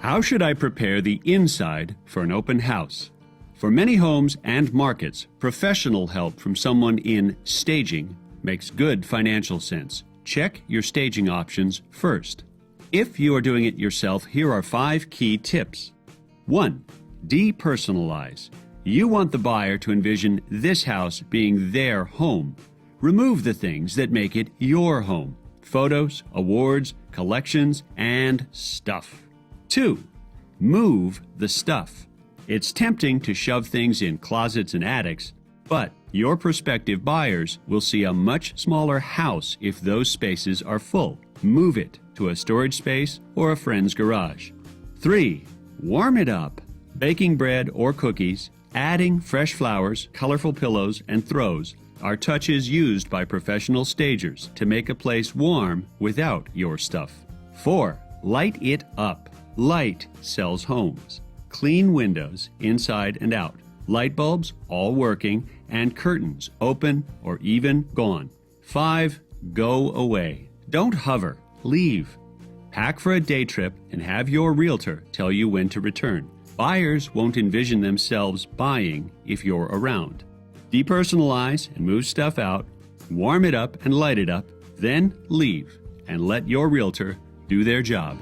How should I prepare the inside for an open house? For many homes and markets, professional help from someone in staging makes good financial sense. Check your staging options first. If you are doing it yourself, here are 5 key tips. 1. Depersonalize. You want the buyer to envision this house being their home. Remove the things that make it your home. Photos, awards, collections, and stuff. 2. Move the stuff. It's tempting to shove things in closets and attics, but your prospective buyers will see a much smaller house if those spaces are full. Move it to a storage space or a friend's garage. 3. Warm it up. Baking bread or cookies, adding fresh flowers, colorful pillows, and throws are touches used by professional stagers to make a place warm without your stuff. 4. Light it up. Light sells homes. Clean windows inside and out. Light bulbs all working and curtains open or even gone. 5. Go away. Don't hover. Leave. Pack for a day trip and have your realtor tell you when to return. Buyers won't envision themselves buying if you're around. Depersonalize and move stuff out, warm it up and light it up, then leave and let your realtor do their job.